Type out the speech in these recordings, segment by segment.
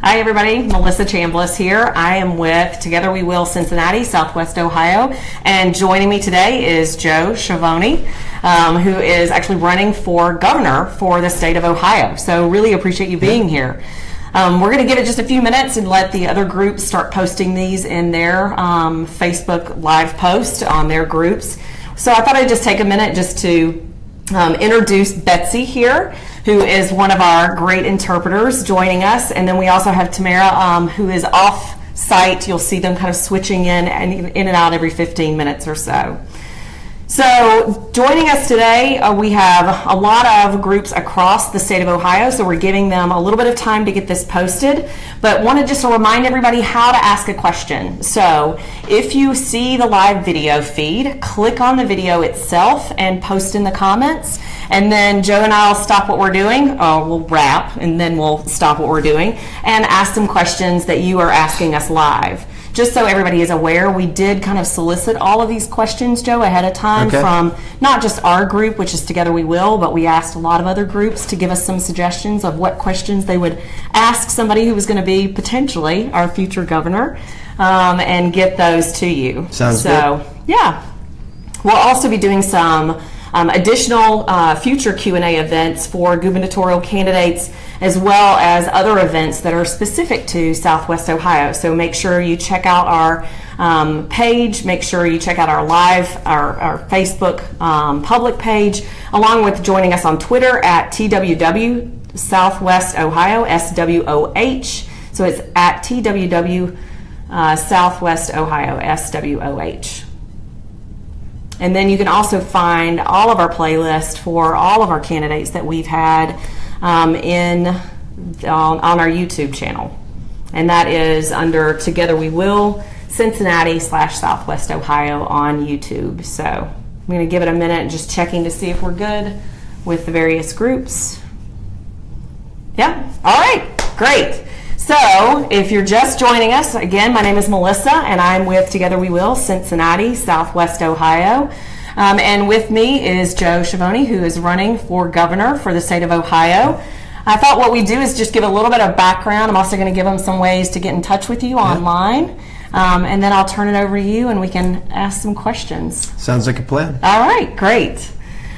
Hi everybody, Melissa Chambliss here. I am with Together We Will Cincinnati, Southwest Ohio, and joining me today is Joe Schiavoni, who is actually running for governor for the state of Ohio. So really appreciate you being here. We're going to give it just a few minutes and let the other groups start posting these in their Facebook live post on their groups. So I thought I'd just take a minute just to introduce Betsy here, who is one of our great interpreters joining us. And then we also have Tamara, who is off site. You'll see them kind of switching in and out every 15 minutes or so. So joining us today, we have a lot of groups across the state of Ohio, so we're giving them a little bit of time to get this posted, but wanted just to remind everybody how to ask a question. So if you see the live video feed, click on the video itself and post in the comments, and then Joe and I will stop what we're doing, we'll wrap, and then we'll stop what we're doing, and ask some questions that you are asking us live. Just so everybody is aware, we did kind of solicit all of these questions, Joe, ahead of time from not just our group, which is Together We Will, but we asked a lot of other groups to give us some suggestions of what questions they would ask somebody who was going to be potentially our future governor, and get those to you. Sounds good. Yeah. We'll also be doing some additional future Q&A events for gubernatorial candidates, as well as other events that are specific to Southwest Ohio. So make sure you check out our page, make sure you check out our Facebook public page, along with joining us on Twitter at TWW Southwest Ohio, SWOH. So it's at TWW Southwest Ohio, SWOH. And then you can also find all of our playlists for all of our candidates that we've had on our YouTube channel. And that is under Together We Will Cincinnati / Southwest Ohio on YouTube. So I'm going to give it a minute, just checking to see if we're good with the various groups. Yeah, all right, great. So if you're just joining us, again, my name is Melissa, and I'm with Together We Will Cincinnati, Southwest Ohio. And with me is Joe Schiavoni, who is running for governor for the state of Ohio. I thought what we do is just give a little bit of background. I'm also going to give them some ways to get in touch with you online. And then I'll turn it over to you, and we can ask some questions. Sounds like a plan. All right, great.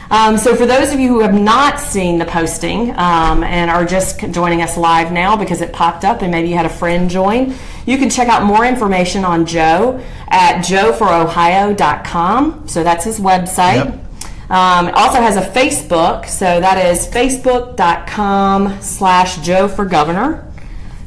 So for those of you who have not seen the posting and are just joining us live now because it popped up and maybe you had a friend join, you can check out more information on Joe at joeforohio.com. So that's his website. Yep. It also has a Facebook, so that is facebook.com/JoeForGovernor.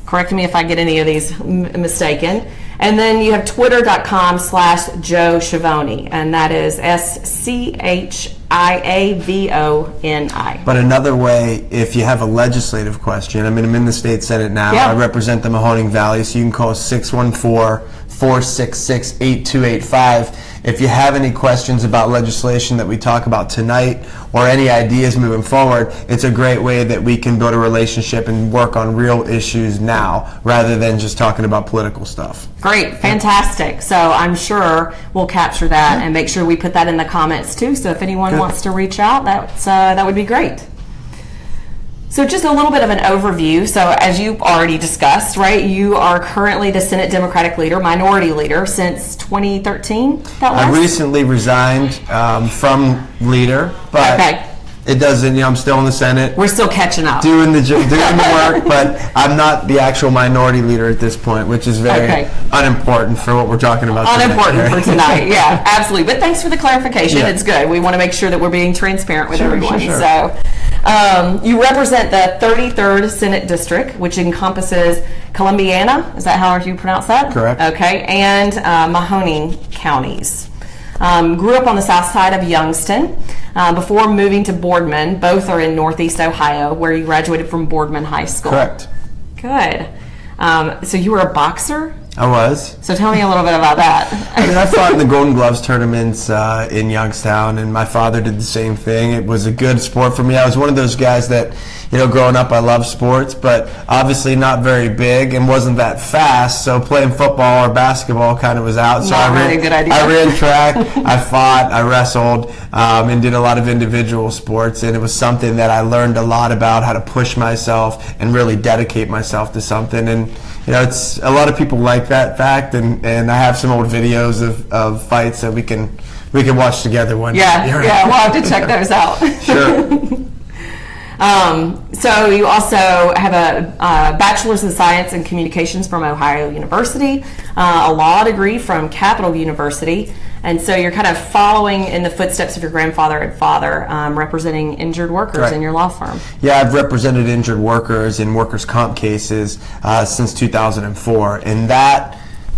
Correct me if I get any of these mistaken. And then you have twitter.com/Joe Schiavoni, and that is SCHIAVONI. But another way, if you have a legislative question, I mean, I'm in the state Senate now. Yeah. I represent the Mahoning Valley, so you can call 614-466-8285. If you have any questions about legislation that we talk about tonight or any ideas moving forward, it's a great way that we can build a relationship and work on real issues now rather than just talking about political stuff. Great, fantastic. So I'm sure we'll capture that and make sure we put that in the comments too. So if anyone wants to reach out, that would be great. So just a little bit of an overview. So as you've already discussed, right, you are currently the Senate Democratic leader, minority leader, since 2013? I recently resigned from leader, but it doesn't, I'm still in the Senate. We're still catching up. Doing the work, but I'm not the actual minority leader at this point, which is very unimportant for what we're talking about tonight. Unimportant for tonight, yeah, absolutely. But thanks for the clarification. It's good. We want to make sure that we're being transparent with everyone. Sure. So you represent the 33rd Senate District, which encompasses Columbiana, is that how you pronounce that? Correct. Okay, and Mahoning counties. Grew up on the south side of Youngstown before moving to Boardman. Both are in Northeast Ohio, where you graduated from Boardman High School. Correct. Good. So you were a boxer? I was. So tell me a little bit about that. I mean, I fought in the Golden Gloves tournaments in Youngstown, and my father did the same thing. It was a good sport for me. I was one of those guys that, growing up, I loved sports, but obviously not very big and wasn't that fast. So playing football or basketball kind of was out. So Not really a good idea. I ran track, I fought, I wrestled, and did a lot of individual sports. And it was something that I learned a lot about, how to push myself and really dedicate myself to something. And it's a lot of people like that fact. And I have some old videos of fights that we can watch together one day. Yeah, we'll have to check those out. Sure. So you also have a Bachelor's in Science and Communications from Ohio University, a law degree from Capital University, and so you're kind of following in the footsteps of your grandfather and father, representing injured workers in your law firm. Yeah, I've represented injured workers in workers' comp cases since 2004, and that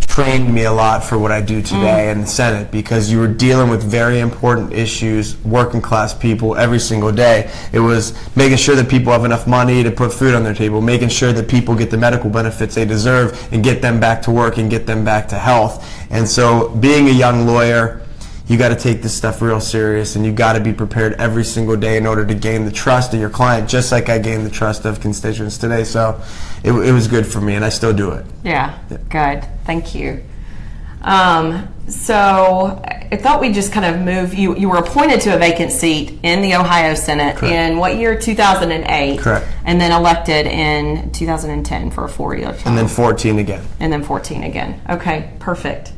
trained me a lot for what I do today in the Senate, because you were dealing with very important issues, working class people every single day. It was making sure that people have enough money to put food on their table, making sure that people get the medical benefits they deserve and get them back to work and get them back to health. And so being a young lawyer, you got to take this stuff real serious, and you got to be prepared every single day in order to gain the trust of your client, just like I gained the trust of constituents today. So it was good for me, and I still do it. Yeah. Good. Thank you. So I thought we'd just kind of move. You were appointed to a vacant seat in the Ohio Senate. Correct. In what year? 2008. Correct. And then elected in 2010 for a 4-year term. And then 14 again. And then 14 again. Okay, perfect.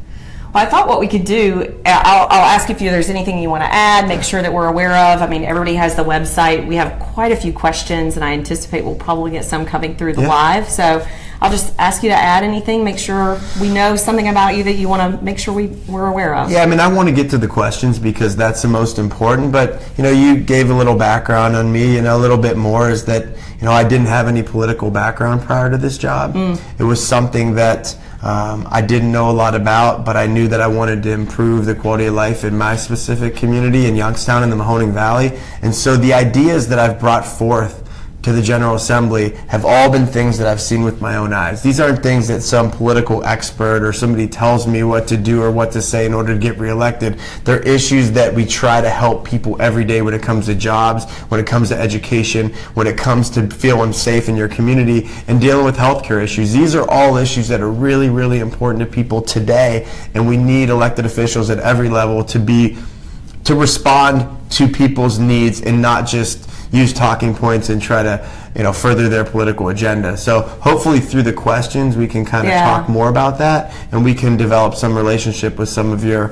Well, I thought what we could do, I'll ask if there's anything you want to add, make sure that we're aware of. I mean, everybody has the website. We have quite a few questions, and I anticipate we'll probably get some coming through the live. So I'll just ask you to add anything, make sure we know something about you that you want to make sure we're aware of. Yeah, I mean, I want to get to the questions because that's the most important. But, you gave a little background on me, a little bit more is that, I didn't have any political background prior to this job. It was something that I didn't know a lot about, but I knew that I wanted to improve the quality of life in my specific community in Youngstown in the Mahoning Valley. And so the ideas that I've brought forth to the General Assembly have all been things that I've seen with my own eyes. These aren't things that some political expert or somebody tells me what to do or what to say in order to get reelected. They're issues that we try to help people every day when it comes to jobs, when it comes to education, when it comes to feeling safe in your community and dealing with healthcare issues. These are all issues that are really, really important to people today, and we need elected officials at every level to respond to people's needs and not just use talking points and try to further their political agenda. So hopefully through the questions we can kind of talk more about that, and we can develop some relationship with some of your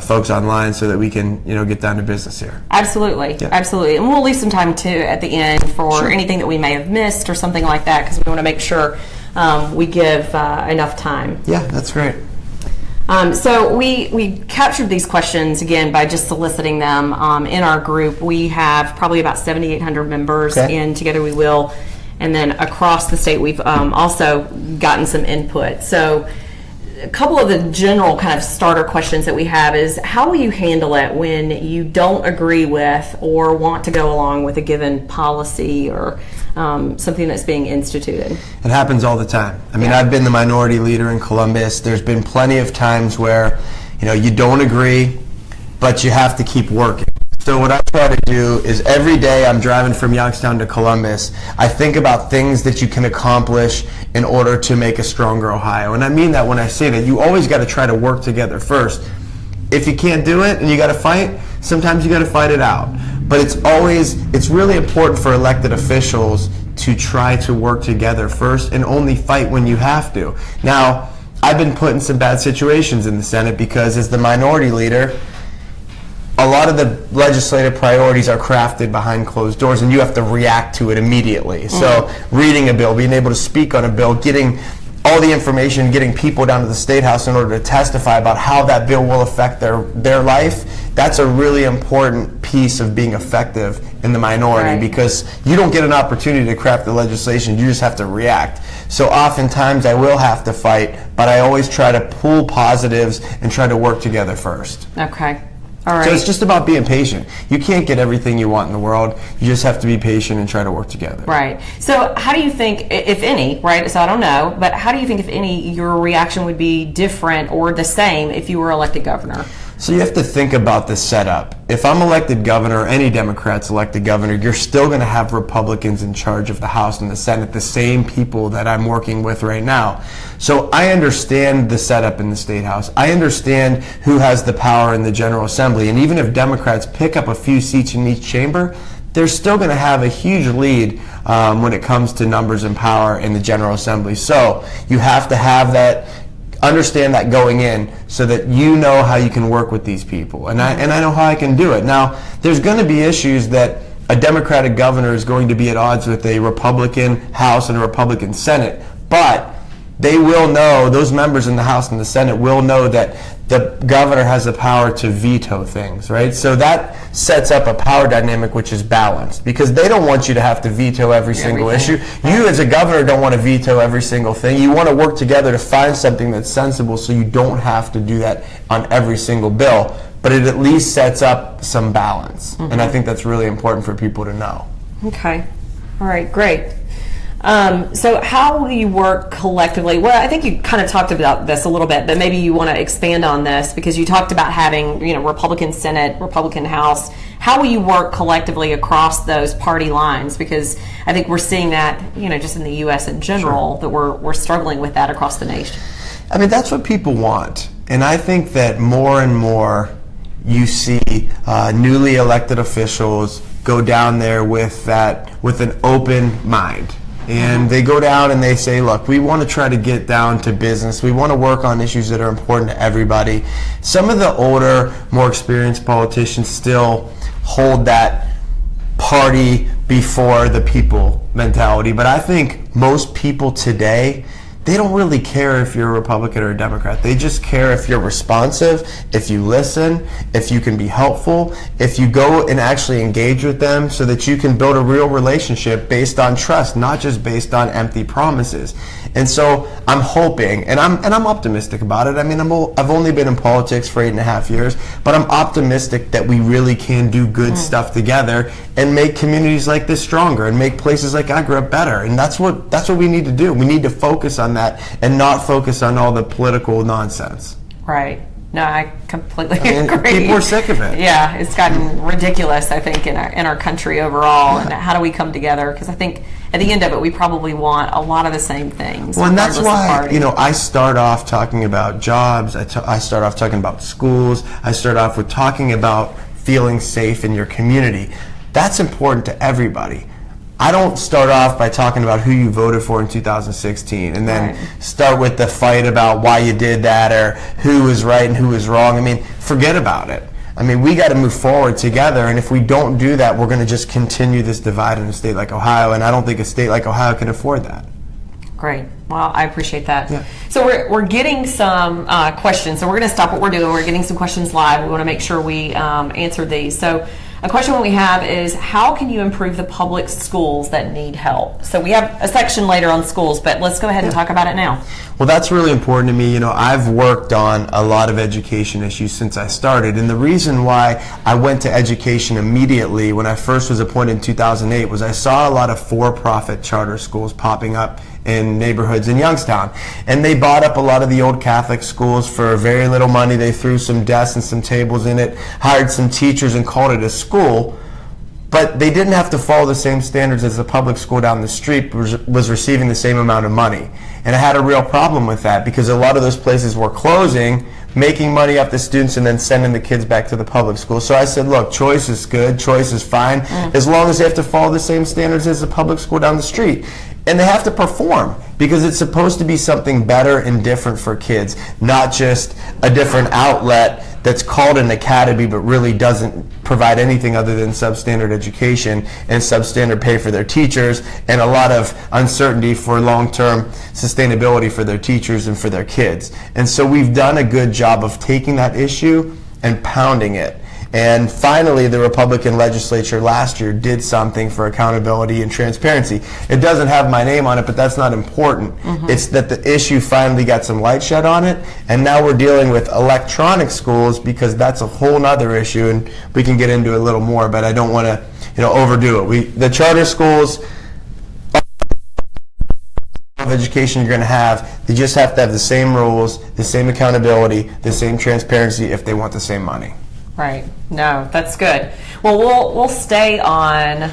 folks online so that we can get down to business here. Absolutely. Absolutely. And we'll leave some time too at the end for anything that we may have missed or something like that, because we want to make sure we give enough time. Yeah, that's great. So we captured these questions again by just soliciting them in our group. We have probably about 7,800 members in Together We Will, and then across the state we've also gotten some input. So a couple of the general kind of starter questions that we have is, how will you handle it when you don't agree with or want to go along with a given policy or something that's being instituted? It happens all the time. I mean, I've been the minority leader in Columbus. There's been plenty of times where, you don't agree, but you have to keep working. So what I try to do is every day I'm driving from Youngstown to Columbus, I think about things that you can accomplish in order to make a stronger Ohio. And I mean that when I say that. You always got to try to work together first. If you can't do it and you got to fight, sometimes you got to fight it out. But it's really important for elected officials to try to work together first and only fight when you have to. Now, I've been put in some bad situations in the Senate because as the minority leader, a lot of the legislative priorities are crafted behind closed doors, and you have to react to it immediately. So reading a bill, being able to speak on a bill, getting all the information, getting people down to the State House in order to testify about how that bill will affect their life, that's a really important piece of being effective in the minority, because you don't get an opportunity to craft the legislation, you just have to react. So oftentimes I will have to fight, but I always try to pull positives and try to work together first. Okay. All right. So it's just about being patient. You can't get everything you want in the world. You just have to be patient and try to work together. Right. So how do you think, if any, right, so I don't know, but how do you think, if any, your reaction would be different or the same if you were elected governor? So you have to think about the setup. If I'm elected governor, or any Democrats elected governor, you're still going to have Republicans in charge of the House and the Senate, the same people that I'm working with right now. So I understand the setup in the State House. I understand who has the power in the General Assembly. And even if Democrats pick up a few seats in each chamber, they're still going to have a huge lead when it comes to numbers and power in the General Assembly. So you have to have that, understand that going in, so that you know how you can work with these people, and I know how I can do it. Now, there's going to be issues that a Democratic governor is going to be at odds with a Republican House and a Republican Senate, but they will know, those members in the House and the Senate will know that the governor has the power to veto things, right? So that sets up a power dynamic which is balanced, because they don't want you to have to veto every single issue. You as a governor don't want to veto every single thing. You want to work together to find something that's sensible, so you don't have to do that on every single bill, but it at least sets up some balance. And I think that's really important for people to know. Okay. All right, great. So how will you work collectively? Well, I think you kind of talked about this a little bit, but maybe you want to expand on this, because you talked about having, Republican Senate, Republican House. How will you work collectively across those party lines? Because I think we're seeing that, just in the U.S. in general, that we're struggling with that across the nation. I mean, that's what people want. And I think that more and more you see newly elected officials go down there with an open mind. And they go down and they say, look, we want to try to get down to business. We want to work on issues that are important to everybody. Some of the older, more experienced politicians still hold that party before the people mentality. But I think most people today, they don't really care if you're a Republican or a Democrat. They just care if you're responsive, if you listen, if you can be helpful, if you go and actually engage with them, so that you can build a real relationship based on trust, not just based on empty promises. And so I'm hoping, and I'm optimistic about it. I mean, I've only been in politics for 8.5 years, but I'm optimistic that we really can do good stuff together and make communities like this stronger, and make places like I grew up better. And that's what we need to do. We need to focus on that and not focus on all the political nonsense. Right. No, I completely agree. People are sick of it. Yeah, it's gotten ridiculous, I think, in our country overall. And how do we come together? Because I think at the end of it, we probably want a lot of the same things. Well, and that's why, I start off talking about jobs. I start off talking about schools. I start off with talking about feeling safe in your community. That's important to everybody. I don't start off by talking about who you voted for in 2016 and then start with the fight about why you did that, or who was right and who was wrong. I mean, forget about it. I mean, we got to move forward together, and if we don't do that, we're going to just continue this divide in a state like Ohio, and I don't think a state like Ohio can afford that. Great. Well, I appreciate that. Yeah. So we're getting some questions. So we're going to stop what we're doing. We're getting some questions live. We want to make sure we answer these. So a question we have is, how can you improve the public schools that need help? So we have a section later on schools, but let's go ahead and talk about it now. Well, that's really important to me. I've worked on a lot of education issues since I started, and the reason why I went to education immediately when I first was appointed in 2008 was I saw a lot of for-profit charter schools popping up in neighborhoods in Youngstown, and they bought up a lot of the old Catholic schools for very little money. They threw some desks and some tables in it, hired some teachers, and called it a school. But they didn't have to follow the same standards as the public school down the street was receiving the same amount of money. And I had a real problem with that, because a lot of those places were closing, making money off the students, and then sending the kids back to the public school. So I said, look, choice is good, choice is fine, as long as they have to follow the same standards as the public school down the street. And they have to perform, because it's supposed to be something better and different for kids, not just a different outlet that's called an academy but really doesn't provide anything other than substandard education and substandard pay for their teachers, and a lot of uncertainty for long-term sustainability for their teachers and for their kids. And so we've done a good job of taking that issue and pounding it. And finally, the Republican legislature last year did something for accountability and transparency. It doesn't have my name on it, but that's not important. It's that the issue finally got some light shed on it, and now we're dealing with electronic schools, because that's a whole nother issue, and we can get into it a little more, but I don't want to overdo it. The charter schools of education you're going to have. They just have to have the same rules, the same accountability, the same transparency if they want the same money. Right. No, that's good. Well, we'll stay on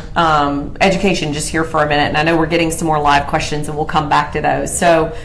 education just here for a minute, and I know we're getting some more live questions, and we'll come back to those. So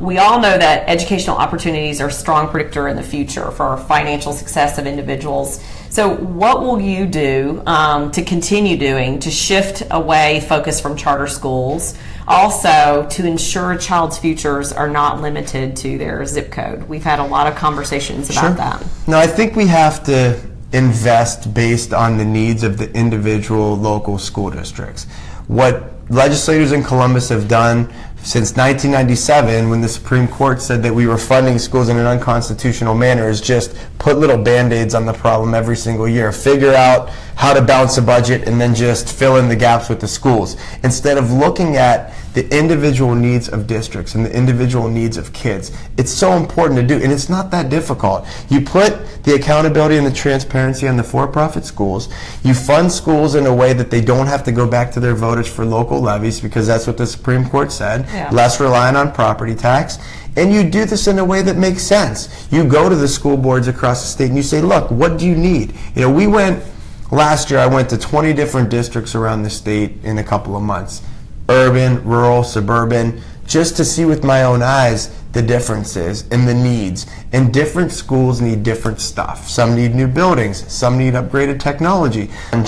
we all know that educational opportunities are a strong predictor in the future for financial success of individuals. So what will you do to continue doing to shift away focus from charter schools, also to ensure a child's futures are not limited to their zip code? We've had a lot of conversations about that. No, I think we have to invest based on the needs of the individual local school districts. What legislators in Columbus have done since 1997, when the Supreme Court said that we were funding schools in an unconstitutional manner, is just put little band-aids on the problem every single year. Figure out how to balance a budget and then just fill in the gaps with the schools, instead of looking at the individual needs of districts and the individual needs of kids. It's so important to do, and it's not that difficult. You put the accountability and the transparency on the for-profit schools. You fund schools in a way that they don't have to go back to their voters for local levies, because that's what the Supreme Court said. Yeah. Less reliant on property tax. And you do this in a way that makes sense. You go to the school boards across the state and you say, look, what do you need? You know, last year I went to 20 different districts around the state in a couple of months. Urban, rural, suburban, just to see with my own eyes the differences and the needs. And different schools need different stuff. Some need new buildings, some need upgraded technology. And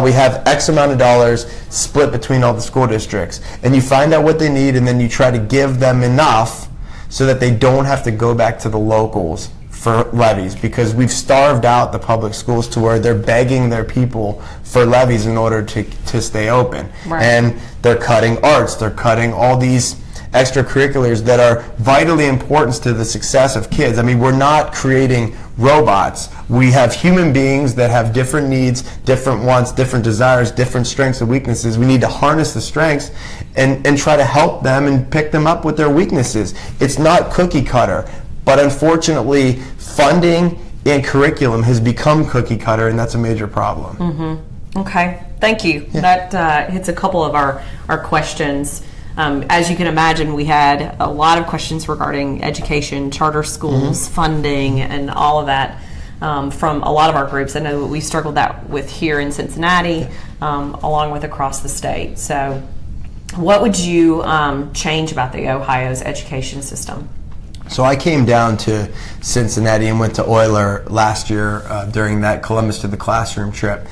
we have X amount of dollars split between all the school districts. And you find out what they need, and then you try to give them enough so that they don't have to go back to the locals for levies, because we've starved out the public schools to where they're begging their people for levies in order to stay open. Right. And they're cutting arts, they're cutting all these extracurriculars that are vitally important to the success of kids. I mean, we're not creating robots. We have human beings that have different needs, different wants, different desires, different strengths and weaknesses. We need to harness the strengths and try to help them and pick them up with their weaknesses. It's not cookie cutter. But unfortunately, funding and curriculum has become cookie cutter, and that's a major problem. Mm-hmm. Okay, thank you. Yeah. That hits a couple of our questions. As you can imagine, we had a lot of questions regarding education, charter schools, funding, and all of that from a lot of our groups. I know that we struggled with here in Cincinnati, along with across the state. So what would you change about the Ohio's education system? So I came down to Cincinnati and went to Euler last year during that Columbus to the Classroom trip.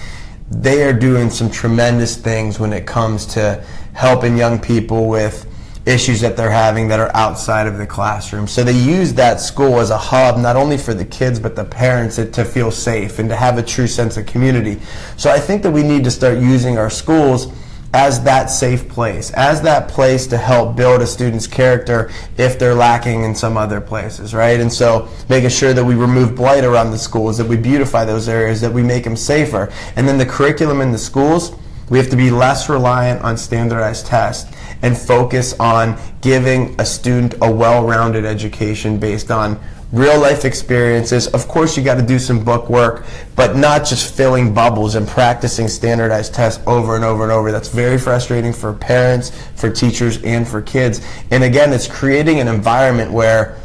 They are doing some tremendous things when it comes to helping young people with issues that they're having that are outside of the classroom. So they use that school as a hub, not only for the kids, but the parents to feel safe and to have a true sense of community. So I think that we need to start using our schools as that safe place, as that place to help build a student's character if they're lacking in some other places, right? And so making sure that we remove blight around the schools, that we beautify those areas, that we make them safer. And then the curriculum in the schools, we have to be less reliant on standardized tests and focus on giving a student a well-rounded education based on real life experiences. Of course, you got to do some book work, but not just filling bubbles and practicing standardized tests over and over and over. That's very frustrating for parents, for teachers, and for kids. And again, it's creating an environment where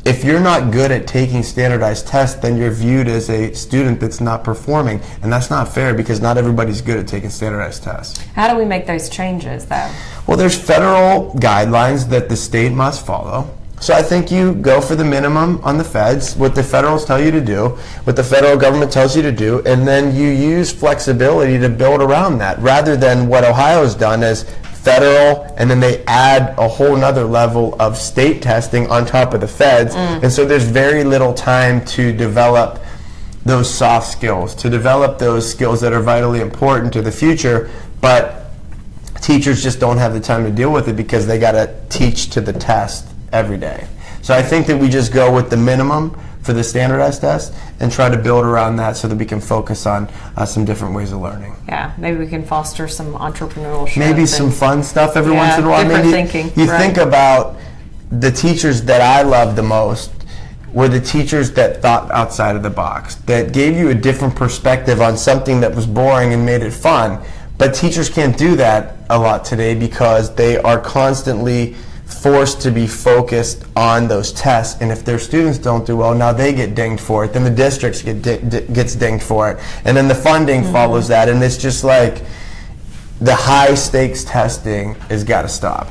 if you're not good at taking standardized tests, then you're viewed as a student that's not performing. And that's not fair, because not everybody's good at taking standardized tests. How do we make those changes, though? Well, there's federal guidelines that the state must follow. So I think you go for the minimum on the feds, what the federals tell you to do, what the federal government tells you to do, and then you use flexibility to build around that, rather than what Ohio's done as federal, and then they add a whole nother level of state testing on top of the feds. And so there's very little time to develop those soft skills, to develop those skills that are vitally important to the future, but teachers just don't have the time to deal with it because they got to teach to the test every day. So I think that we just go with the minimum for the standardized test and try to build around that so that we can focus on some different ways of learning. Yeah, maybe we can foster some entrepreneurship. Maybe some fun stuff every once in a while. Different thinking. You think about the teachers that I love the most were the teachers that thought outside of the box, that gave you a different perspective on something that was boring and made it fun. But teachers can't do that a lot today because they are constantly forced to be focused on those tests, and if their students don't do well, now they get dinged for it, then the districts gets dinged for it, and then the funding follows that, and it's just like the high stakes testing has got to stop.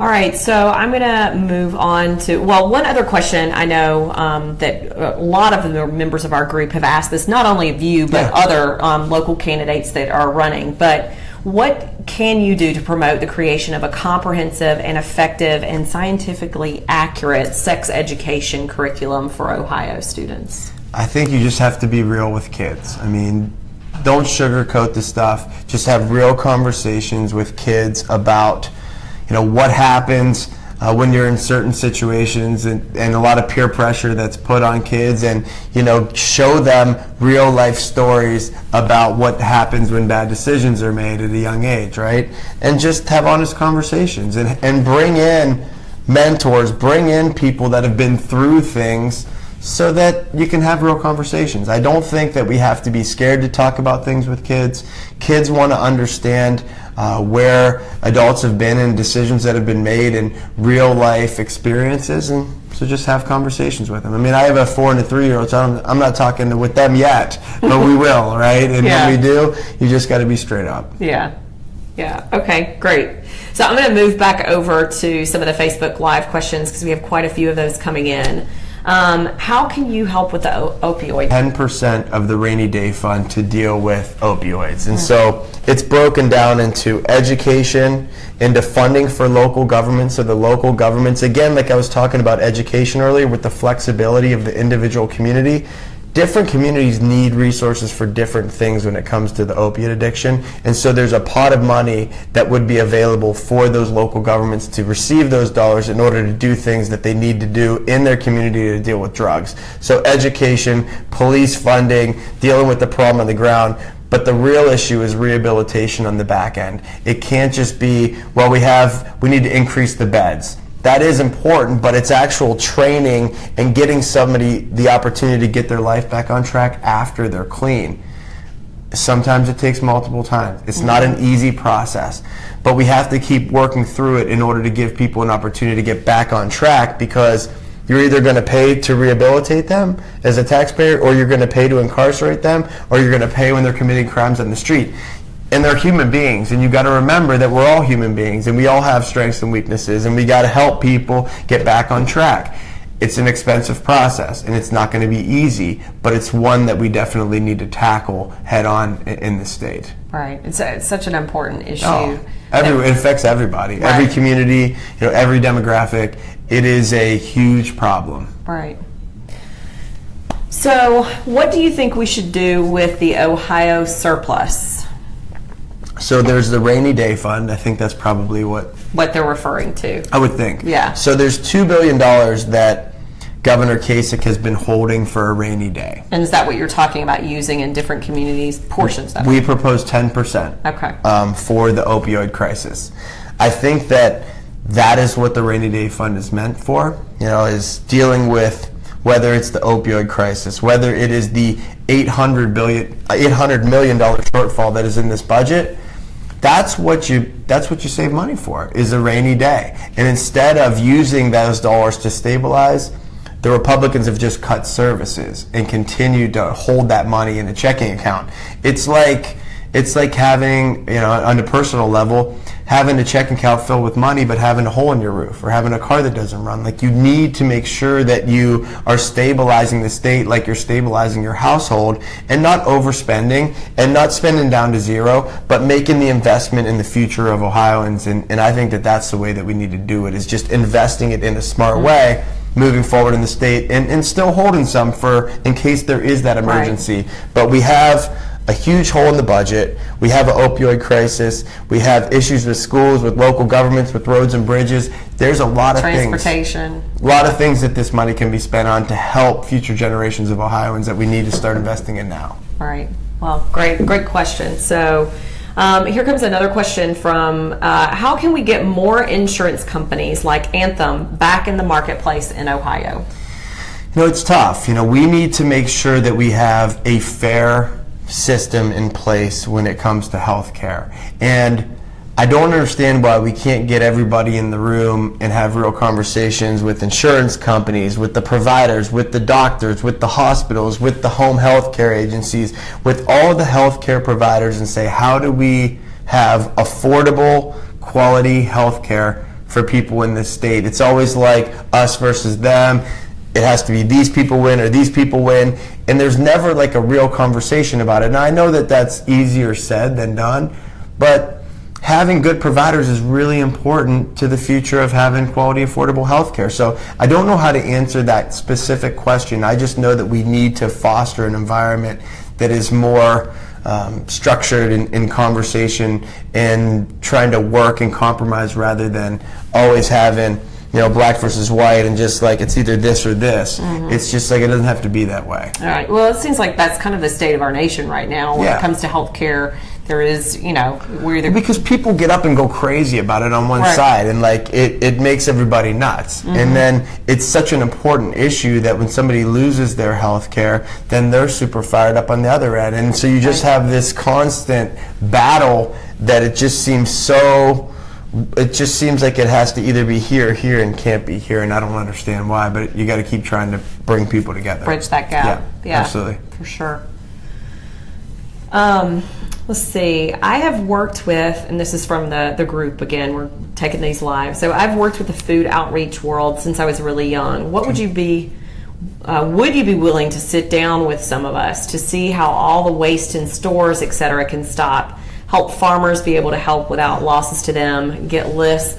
All right, so I'm going to move on to, well, one other question. I know that a lot of the members of our group have asked this, not only of you, but other local candidates that are running, but what can you do to promote the creation of a comprehensive and effective and scientifically accurate sex education curriculum for Ohio students? I think you just have to be real with kids. I mean, don't sugarcoat the stuff. Just have real conversations with kids about, what happens when you're in certain situations, and a lot of peer pressure that's put on kids, and show them real life stories about what happens when bad decisions are made at a young age, right? And just have honest conversations, and bring in mentors, bring in people that have been through things so that you can have real conversations. I don't think that we have to be scared to talk about things with kids. Kids want to understand where adults have been and decisions that have been made and real life experiences, and so just have conversations with them. I mean, I have a 4 and a 3-year-old, so I'm not talking with them yet, but we will, right? And when we do, you just got to be straight up. Yeah. Okay, great. So I'm going to move back over to some of the Facebook Live questions because we have quite a few of those coming in. How can you help with the opioid? 10% of the rainy day fund to deal with opioids. And so it's broken down into education, into funding for local governments. So the local governments, again, like I was talking about education earlier, with the flexibility of the individual community, different communities need resources for different things when it comes to the opiate addiction. And so there's a pot of money that would be available for those local governments to receive those dollars in order to do things that they need to do in their community to deal with drugs. So education, police funding, dealing with the problem on the ground. But the real issue is rehabilitation on the back end. It can't just be, well, we need to increase the beds. That is important, but it's actual training and getting somebody the opportunity to get their life back on track after they're clean. Sometimes it takes multiple times. It's not an easy process, but we have to keep working through it in order to give people an opportunity to get back on track, because you're either going to pay to rehabilitate them as a taxpayer, or you're going to pay to incarcerate them, or you're going to pay when they're committing crimes on the street. And they're human beings, and you got to remember that we're all human beings, and we all have strengths and weaknesses, and we got to help people get back on track. It's an expensive process, and it's not going to be easy, but it's one that we definitely need to tackle head on in the state. Right. It's such an important issue. It affects everybody, right. Every community, every demographic. It is a huge problem. Right. So, what do you think we should do with the Ohio surplus? So there's the rainy day fund. I think that's probably what they're referring to. I would think. Yeah. So there's $2 billion that Governor Kasich has been holding for a rainy day. And is that what you're talking about using in different communities, portions of it? We propose 10% for the opioid crisis. I think that is what the rainy day fund is meant for, is dealing with whether it's the opioid crisis, whether it is the $800 million shortfall that is in this budget. That's what you save money for, is a rainy day. And instead of using those dollars to stabilize, the Republicans have just cut services and continued to hold that money in a checking account. It's like having, on a personal level, having a checking account filled with money but having a hole in your roof, or having a car that doesn't run. Like, you need to make sure that you are stabilizing the state like you're stabilizing your household, and not overspending and not spending down to zero, but making the investment in the future of Ohioans. And I think that's the way that we need to do it, is just investing it in a smart way, moving forward in the state, and still holding some for in case there is that emergency. Right. But we have a huge hole in the budget. We have an opioid crisis. We have issues with schools, with local governments, with roads and bridges. There's a lot of transportation. A lot of things that this money can be spent on to help future generations of Ohioans that we need to start investing in now. All right. Well, great question. So here comes another question from, how can we get more insurance companies like Anthem back in the marketplace in Ohio? It's tough. We need to make sure that we have a fair system in place when it comes to health care. And I don't understand why we can't get everybody in the room and have real conversations with insurance companies, with the providers, with the doctors, with the hospitals, with the home health care agencies, with all the healthcare providers, and say, how do we have affordable, quality health care for people in this state? It's always like us versus them. It has to be these people win or these people win, and there's never like a real conversation about it. And I know that that's easier said than done, but having good providers is really important to the future of having quality, affordable health care. So I don't know how to answer that specific question. I just know that we need to foster an environment that is more structured in conversation and trying to work and compromise rather than always having, black versus white and just like it's either this or this. It's just like it doesn't have to be that way. All right. Well, it seems like that's kind of the state of our nation right now when it comes to health care. There is, we're either... Because people get up and go crazy about it on one side, and like it makes everybody nuts. And then it's such an important issue that when somebody loses their health care, then they're super fired up on the other end. And so you just have this constant battle that it just seems like it has to either be here or here and can't be here, and I don't understand why, but you got to keep trying to bring people together. Bridge that gap. Yeah, absolutely. For sure. Let's see. I have worked with, and this is from the group again, we're taking these live. So I've worked with the food outreach world since I was really young. What would you be willing to sit down with some of us to see how all the waste in stores, et cetera, can stop? Help farmers be able to help without losses to them.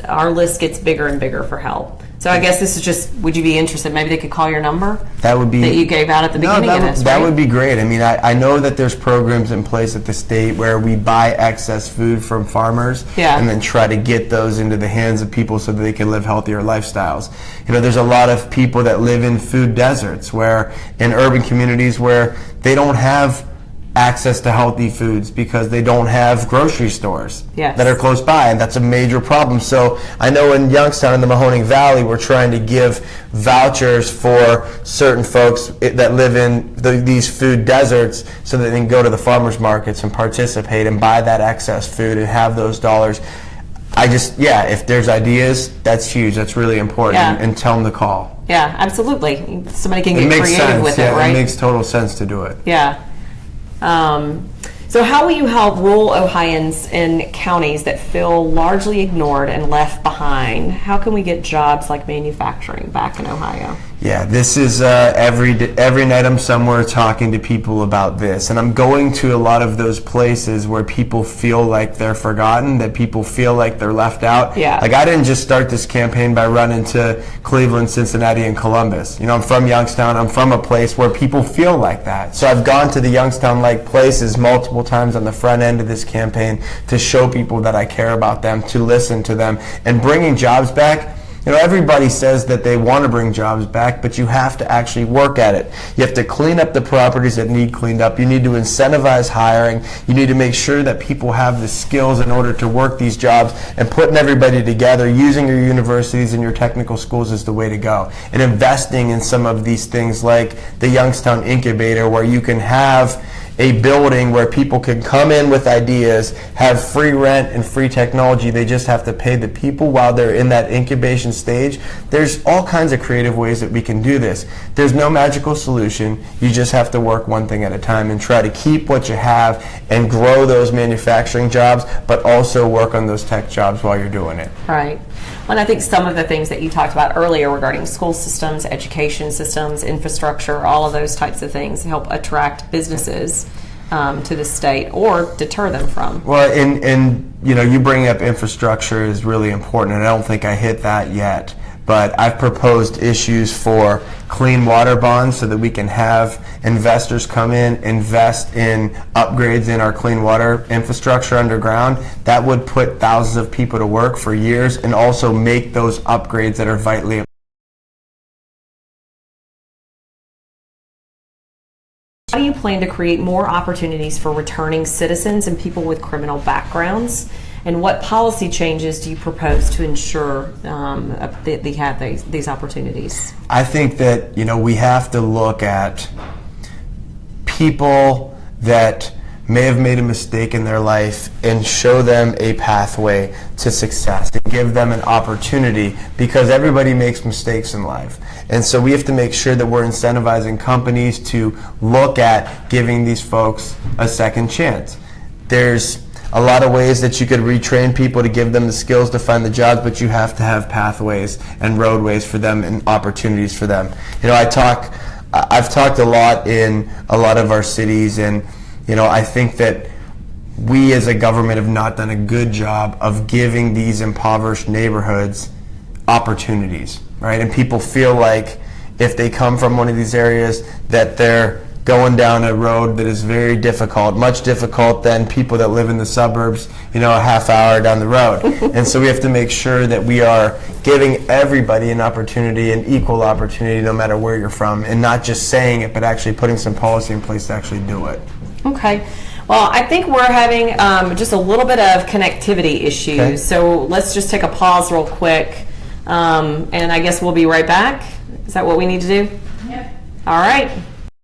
Our list gets bigger and bigger for help. So I guess this is just, would you be interested? Maybe they could call your number? That would be... That you gave out at the beginning of this, right? That would be great. I mean, I know that there's programs in place at the state where we buy excess food from farmers and then try to get those into the hands of people so that they can live healthier lifestyles. There's a lot of people that live in food deserts in urban communities where they don't have access to healthy foods because they don't have grocery stores that are close by, and that's a major problem. So I know in Youngstown in the Mahoning Valley, we're trying to give vouchers for certain folks that live in these food deserts so that they can go to the farmers markets and participate and buy that excess food and have those dollars. If there's ideas, that's huge. That's really important, and tell them to call. Yeah, absolutely. Somebody can get creative with it, right? It makes total sense to do it. Yeah. So how will you help rural Ohioans in counties that feel largely ignored and left behind? How can we get jobs like manufacturing back in Ohio? Yeah, this is every night I'm somewhere talking to people about this, and I'm going to a lot of those places where people feel like they're forgotten, that people feel like they're left out. Yeah. Like I didn't just start this campaign by running to Cleveland, Cincinnati, and Columbus. I'm from Youngstown. I'm from a place where people feel like that. So I've gone to the Youngstown-like places multiple times on the front end of this campaign to show people that I care about them, to listen to them, and bringing jobs back. Everybody says that they want to bring jobs back, but you have to actually work at it. You have to clean up the properties that need cleaned up. You need to incentivize hiring. You need to make sure that people have the skills in order to work these jobs, and putting everybody together, using your universities and your technical schools is the way to go. And investing in some of these things like the Youngstown Incubator, where you can have a building where people can come in with ideas, have free rent and free technology. They just have to pay the people while they're in that incubation stage. There's all kinds of creative ways that we can do this. There's no magical solution. You just have to work one thing at a time and try to keep what you have and grow those manufacturing jobs, but also work on those tech jobs while you're doing it. Right. Well, and I think some of the things that you talked about earlier regarding school systems, education systems, infrastructure, all of those types of things help attract businesses to the state or deter them from. Well, and you bring up infrastructure is really important, and I don't think I hit that yet. But I've proposed issues for clean water bonds so that we can have investors come in, invest in upgrades in our clean water infrastructure underground. That would put thousands of people to work for years and also make those upgrades that are vitally important. How do you plan to create more opportunities for returning citizens and people with criminal backgrounds? And what policy changes do you propose to ensure that they have these opportunities? I think that we have to look at people that may have made a mistake in their life, and show them a pathway to success and give them an opportunity, because everybody makes mistakes in life. And so we have to make sure that we're incentivizing companies to look at giving these folks a second chance. There's a lot of ways that you could retrain people to give them the skills to find the jobs, but you have to have pathways and roadways for them and opportunities for them. You know, I've talked a lot in a lot of our cities, and you know, I think that we as a government have not done a good job of giving these impoverished neighborhoods opportunities, right? And people feel like if they come from one of these areas that they're going down a road that is very difficult, much difficult than people that live in the suburbs, you know, a half hour down the road. And so we have to make sure that we are giving everybody an opportunity, an equal opportunity, no matter where you're from, and not just saying it, but actually putting some policy in place to actually do it. Okay. Well, I think we're having just a little bit of connectivity issues. Okay. So let's just take a pause real quick. And I guess we'll be right back. Is that what we need to do? Yep. All right.